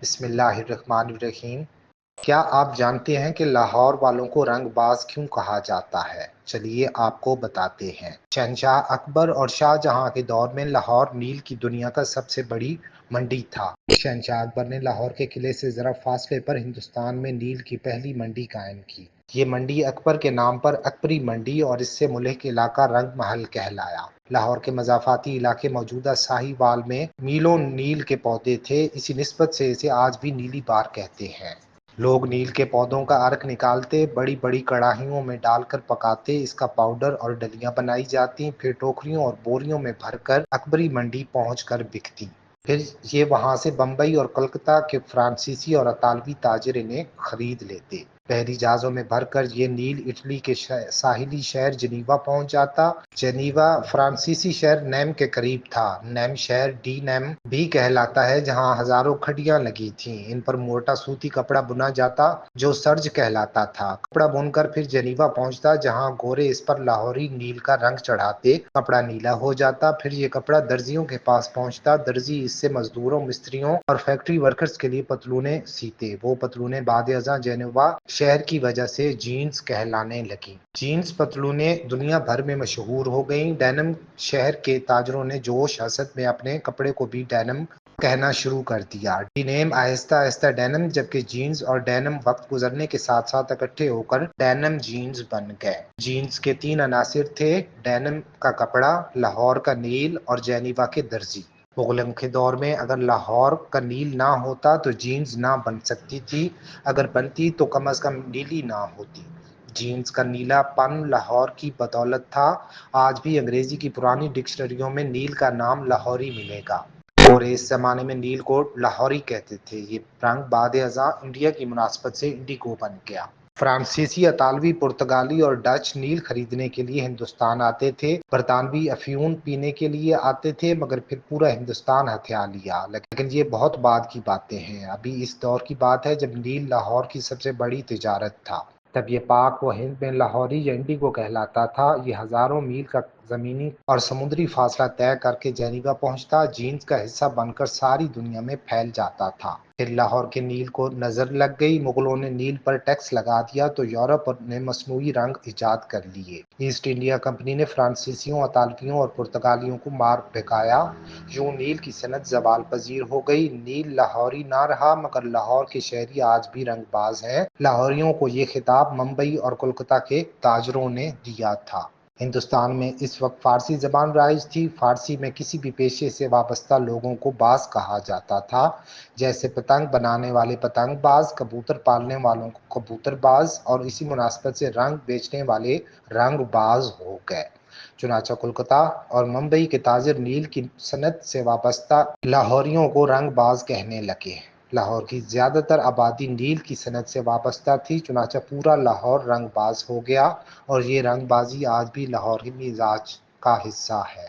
بسم اللہ الرحمن الرحیم۔ کیا آپ جانتے ہیں کہ لاہور والوں کو رنگ باز کیوں کہا جاتا ہے؟ چلیے آپ کو بتاتے ہیں۔ شہنشاہ اکبر اور شاہ جہاں کے دور میں لاہور نیل کی دنیا کا سب سے بڑی منڈی تھا۔ شہنشاہ اکبر نے لاہور کے قلعے سے ذرا فاصلے پر ہندوستان میں نیل کی پہلی منڈی قائم کی۔ یہ منڈی اکبر کے نام پر اکبری منڈی اور اس سے ملحق علاقہ رنگ محل کہلایا۔ لاہور کے مضافاتی علاقے موجودہ ساہی وال میں میلوں نیل کے پودے تھے، اسی نسبت سے اسے آج بھی نیلی بار کہتے ہیں۔ لوگ نیل کے پودوں کا عرق نکالتے، بڑی بڑی کڑاہیوں میں ڈال کر پکاتے، اس کا پاؤڈر اور ڈلیاں بنائی جاتی، پھر ٹوکریوں اور بوریوں میں بھر کر اکبری منڈی پہنچ کر بکتی۔ پھر یہ وہاں سے بمبئی اور کلکتہ کے فرانسیسی اور اطالوی تاجر انہیں خرید لیتے۔ بحری جہازوں میں بھر کر یہ نیل اٹلی کے ساحلی شہر جنیوا پہنچ جاتا۔ جنیوا فرانسیسی شہر نیم کے قریب تھا۔ نیم شہر ڈی نیم بھی کہلاتا ہے، جہاں ہزاروں کھڑیاں لگی تھیں۔ ان پر موٹا سوتی کپڑا بنا جاتا جو سرج کہلاتا تھا۔ کپڑا بن کر پھر جنیوا پہنچتا، جہاں گورے اس پر لاہوری نیل کا رنگ چڑھاتے، کپڑا نیلا ہو جاتا۔ پھر یہ کپڑا درزیوں کے پاس پہنچتا، درزی اس سے مزدوروں، مستریوں اور فیکٹری ورکرز کے لیے پتلونیں سیتے۔ وہ پتلونیں بعد ازاں جنیوا شہر کی وجہ سے جینز کہلانے لگیں۔ جینز پتلونیں دنیا بھر میں مشہور ہو گئیں۔ ڈینم شہر کے تاجروں نے جوش حسد میں اپنے کپڑے کو بھی ڈینم کہنا شروع کر دیا۔ ڈینیم آہستہ آہستہ ڈینم، جبکہ جینز اور ڈینم وقت گزرنے کے ساتھ ساتھ اکٹھے ہو کر ڈینم جینز بن گئے۔ جینز کے تین عناصر تھے: ڈینم کا کپڑا، لاہور کا نیل اور جنیوا کے درزی۔ مغلوں کے دور میں اگر لاہور کا نیل نہ ہوتا تو جینز نہ بن سکتی تھی، اگر بنتی تو کم از کم نیلی نہ ہوتی۔ جینز کا نیلا پن لاہور کی بدولت تھا۔ آج بھی انگریزی کی پرانی ڈکشنریوں میں نیل کا نام لاہوری ملے گا، اور اس زمانے میں نیل کو لاہوری کہتے تھے۔ یہ رنگ بعد ازاں انڈیا کی مناسبت سے انڈیگو بن گیا۔ فرانسیسی، اطالوی، پرتگالی اور ڈچ نیل خریدنے کے لیے ہندوستان آتے تھے۔ برطانوی افیون پینے کے لیے آتے تھے، مگر پھر پورا ہندوستان ہتھیا لیا۔ لیکن یہ بہت بعد کی باتیں ہیں، ابھی اس دور کی بات ہے جب نیل لاہور کی سب سے بڑی تجارت تھا۔ تب یہ پاک و ہند میں لاہوری یا انڈیگو کہلاتا تھا۔ یہ ہزاروں میل کا زمینی اور سمندری فاصلہ طے کر کے جنیوا پہنچتا، جینز کا حصہ بن کر ساری دنیا میں پھیل جاتا تھا۔ پھر لاہور کے نیل کو نظر لگ گئی، مغلوں نے نیل پر ٹیکس لگا دیا تو یورپ نے مصنوعی رنگ ایجاد کر لیے۔ ایسٹ انڈیا کمپنی نے فرانسیسیوں، اطالویوں اور پرتگالیوں کو مار بھگایا۔ یوں نیل کی صنعت زوال پذیر ہو گئی۔ نیل لاہوری نہ رہا، مگر لاہور کے شہری آج بھی رنگ باز ہیں۔ لاہوریوں کو یہ خطاب ممبئی اور کلکتہ کے تاجروں نے دیا تھا۔ ہندوستان میں اس وقت فارسی زبان رائج تھی۔ فارسی میں کسی بھی پیشے سے وابستہ لوگوں کو باز کہا جاتا تھا، جیسے پتنگ بنانے والے پتنگ باز، کبوتر پالنے والوں کو کبوتر باز، اور اسی مناسبت سے رنگ بیچنے والے رنگ باز ہو گئے۔ چنانچہ کلکتہ اور ممبئی کے تاجر نیل کی صنعت سے وابستہ لاہوریوں کو رنگ باز کہنے لگے۔ لاہور کی زیادہ تر آبادی نیل کی صنعت سے وابستہ تھی، چنانچہ پورا لاہور رنگ باز ہو گیا، اور یہ رنگ بازی آج بھی لاہوری مزاج کا حصہ ہے۔